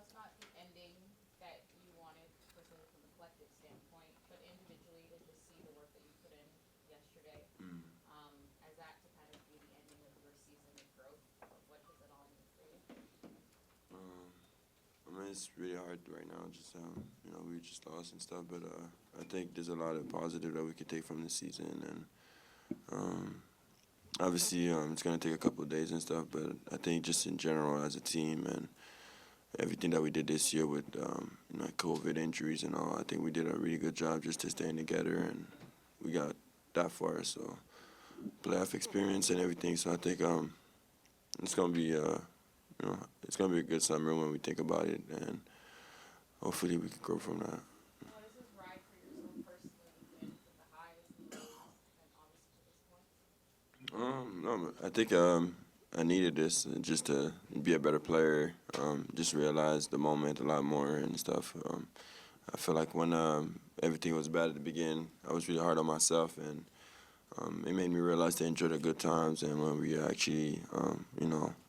it's not the ending that you wanted personally from the collective standpoint, but individually to just see the work that you put in yesterday, Mm. as that to kind of be the ending of your season of growth. What does it all mean for you? Um, I mean, it's really hard right now. Just we just lost and stuff, but I think there's a lot of positive that we could take from this season, and um, obviously it's gonna take a couple of days and stuff. But I think just in general as a team and everything that we did this year with COVID injuries and all, I think we did a really good job just to staying together, and we got that far. So playoff experience and everything. So I think it's gonna be it's gonna be a good summer when we think about it, and hopefully we can grow from that. What has this ride for yourself personally been with the highs, the lows, and obviously to this point? No, I think I needed this just to be a better player. Just realize the moment a lot more and stuff. I feel like when everything was bad at the beginning, I was really hard on myself, and it made me realize to enjoy the good times. And when we actually,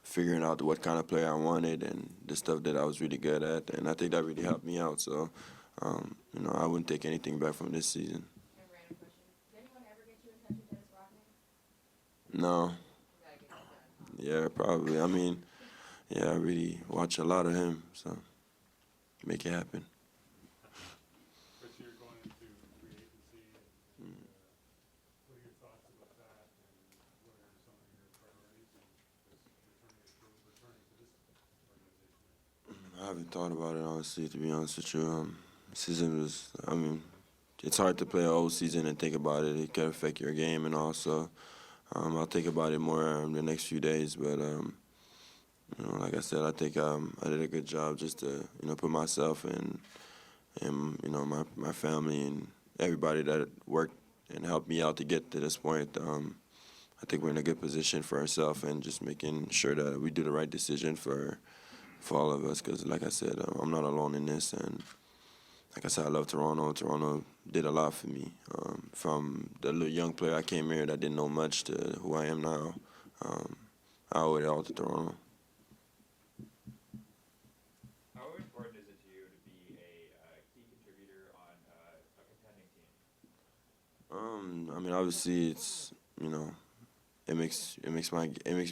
figuring out what kind of player I wanted and the stuff that I was really good at, and I think that really helped me out. So, I wouldn't take anything back from this season. A random question. Did anyone ever get you in touch with Dennis Rodman? No, We gotta get that done, huh? yeah, probably. I mean, yeah, I really watch a lot of him, so make it happen. Chris, you're going into free agency, and Mm. what are your thoughts about that, and what are some of your priorities in just returning to this organization? I haven't thought about it honestly, to be honest with you. Season was, I mean, it's hard to play a whole season and think about it. It can affect your game, and also, I'll think about it more the next few days. But like I said, I think I did a good job just to put myself and my family and everybody that worked and helped me out to get to this point. I think we're in a good position for ourselves and just making sure that we do the right decision for all of us. Because like I said, I'm not alone in this, and like I said, I love Toronto. Toronto did a lot for me. From the little young player I came here that didn't know much to who I am now. Um, I owe it all to Toronto. How important is it to you to be a key contributor on a contending team? I mean, obviously, it's it makes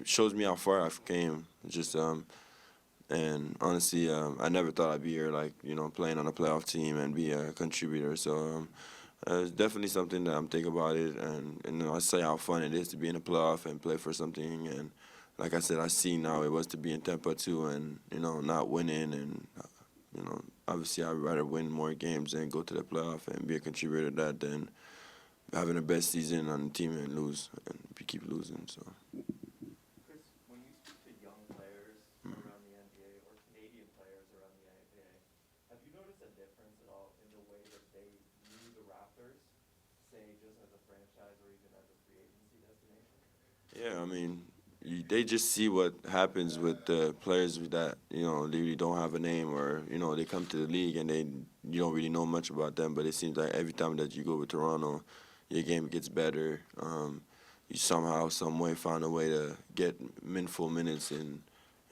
shows me how far I've came. Just and honestly, I never thought I'd be here, like playing on a playoff team and be a contributor. So it's definitely something that I'm thinking about it, and I say how fun it is to be in a playoff and play for something. And like I said, I see now it was to be in Tampa too, and not winning, and obviously I'd rather win more games and go to the playoff and be a contributor to that than having the best season on the team and lose and we keep losing. So. Chris, when you speak to young players around the NBA or Canadian players around the NBA, have you noticed a difference at all in the way that they view the Raptors, say just as a franchise or even as a free agency destination? Yeah, I mean, they just see what happens with the players that they really don't have a name, or they come to the league and you don't really know much about them. But it seems like every time that you go with Toronto, your game gets better. You somehow, some way, find a way to get meaningful minutes in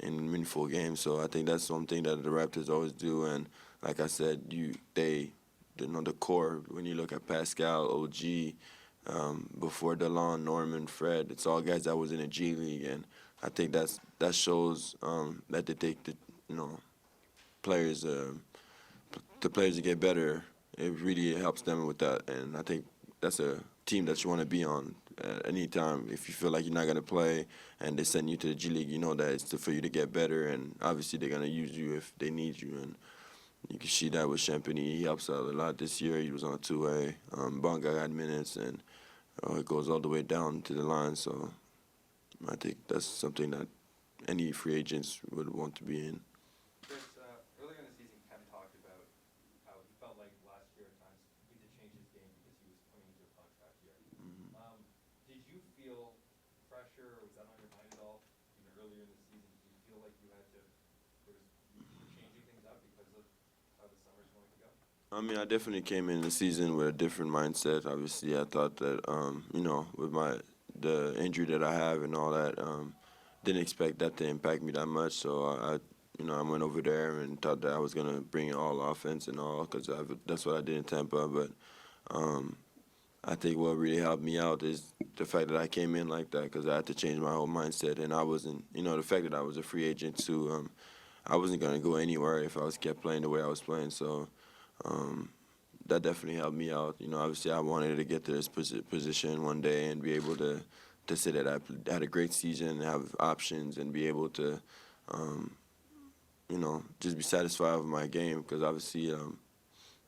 meaningful games. So I think that's something that the Raptors always do. And like I said, the core. When you look at Pascal, OG, before DeLon, Norman, Fred. It's all guys that was in the G League, and I think that shows that they take players the players to get better. It really helps them with that, and I think that's a team that you want to be on at any time. If you feel like you're not gonna play and they send you to the G League, you know that it's for you to get better, and obviously they're gonna use you if they need you. And you can see that with Champagny. He helps out a lot this year. He was on a two-way. Bonga got minutes, and it goes all the way down to the line. So I think that's something that any free agents would want to be in. Chris, earlier in the season, Ken talked about how he felt like last year at times he had to change his game because he was coming into a contract year. Did you feel pressure, or was that on your mind at all, even earlier in the season? Did you feel like you had to, you were changing things up because of how the summer's going to go? I mean, I definitely came in the season with a different mindset. Obviously, I thought that, with the injury that I have and all that, didn't expect that to impact me that much. So I went over there and thought that I was gonna bring all offense and all, because that's what I did in Tampa. But I think what really helped me out is the fact that I came in like that, because I had to change my whole mindset, and I wasn't, the fact that I was a free agent too. I wasn't gonna go anywhere if I was kept playing the way I was playing. So that definitely helped me out. Obviously I wanted to get to this position one day and be able to say that I had a great season and have options and be able to, just be satisfied with my game, because obviously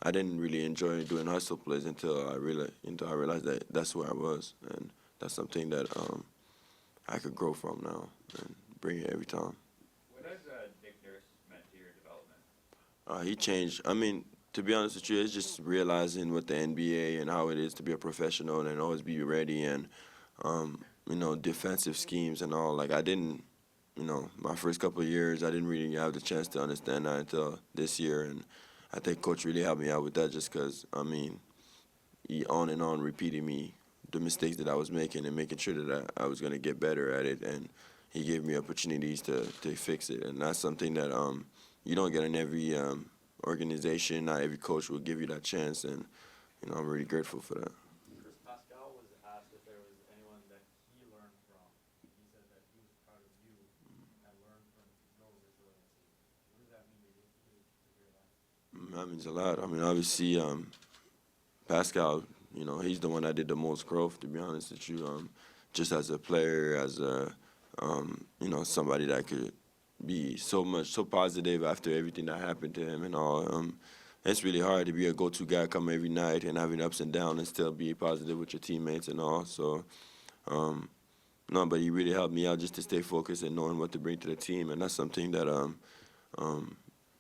I didn't really enjoy doing hustle plays until I realized that that's where I was, and that's something that I could grow from now and bring it every time. What has Nick Nurse meant to your development? He changed. I mean, to be honest with you, it's just realizing what the NBA and how it is to be a professional and always be ready, and defensive schemes and all. Like, I didn't, my first couple of years, I didn't really have the chance to understand that until this year, and I think Coach really helped me out with that, just because, he on and on repeated me the mistakes that I was making and making sure that I was going to get better at it, and he gave me opportunities to fix it, and that's something that you don't get in every organization. Not every coach will give you that chance, and I'm really grateful for that. Chris Pascal was asked if there was anyone that he learned from. He said that he was proud of you and learned from your resiliency. What does that mean to you to hear that? That means a lot. I mean, obviously, Pascal, he's the one that did the most growth, to be honest with you. Just as a player, as a, somebody that could be so positive after everything that happened to him and all. It's really hard to be a go-to guy, come every night and having ups and downs and still be positive with your teammates and all. So, no, but he really helped me out just to stay focused and knowing what to bring to the team, and that's something that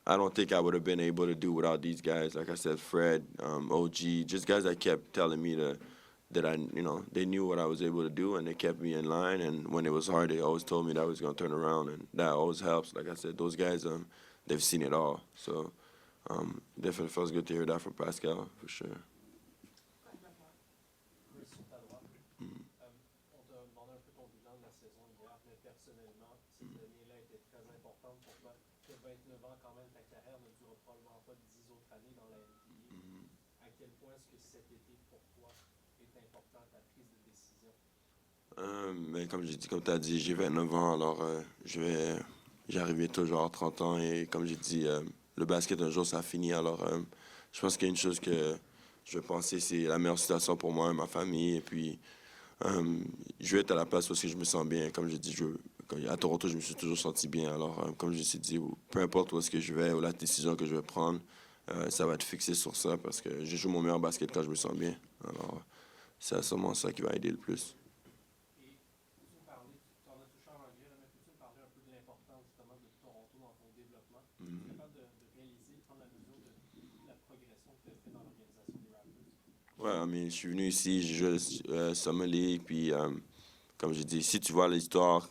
I don't think I would have been able to do without these guys. Like I said, Fred, OG, just guys that kept telling me that they knew what I was able to do, and they kept me in line. And when it was hard, they always told me that I was going to turn around, and that always helps. Like I said, those guys, they've seen it all. So definitely feels good to hear that from Pascal, for sure. Chris, sur ta droite. On t'a demandé un peu ton bilan de la saison hier, mais personnellement, cette année-là était très importante pour toi. Tu as 29 ans quand même, ta carrière ne durera probablement pas 10 autres années dans la NBA. À quel point est-ce que cet été pour toi est important, ta prise de décision? Mais comme tu as dit, j'ai 29 ans, alors j'arrive toujours à 30 ans, et comme j'ai dit, le basket un jour ça finit, alors je pense qu'il y a une chose que je vais penser, c'est la meilleure situation pour moi et ma famille, et puis je vais être à la place où je me sens bien. Comme j'ai dit, à Toronto, je me suis toujours senti bien, alors comme je me suis dit, peu importe où est-ce que je vais ou la décision que je vais prendre, ça va être fixé sur ça, parce que je joue mon meilleur basket quand je me sens bien, alors c'est sûrement ça qui va aider le plus. Tu en as touché en anglais, mais peux-tu me parler un peu de l'importance justement de Toronto dans ton développement? Tu es capable de réaliser, de prendre la mesure de la progression que tu as fait dans l'organisation des Raptors? Ouais, je suis venu ici, j'ai joué Summer League, puis comme j'ai dit, si tu vois l'histoire,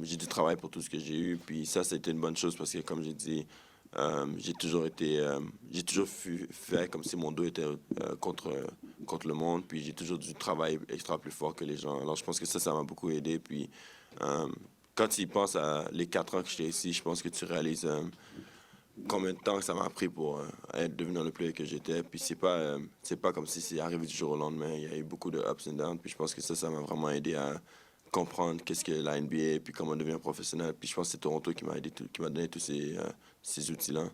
j'ai du travail pour tout ce que j'ai eu, puis ça, c'était une bonne chose, parce que comme j'ai dit, j'ai toujours fait comme si mon dos était contre le monde, puis j'ai toujours du travail extra plus fort que les gens. Alors je pense que ça m'a beaucoup aidé, puis quand tu y penses à les 4 ans que j'étais ici, je pense que tu réalises combien de temps que ça m'a pris pour devenir le player que j'étais. Puis c'est pas comme si c'est arrivé du jour au lendemain. Il y a eu beaucoup de ups and downs. Puis je pense que ça m'a vraiment aidé à comprendre qu'est-ce que la NBA, puis comment devenir professionnel. Puis je pense que c'est Toronto qui m'a aidé, qui m'a donné tous ces outils-là.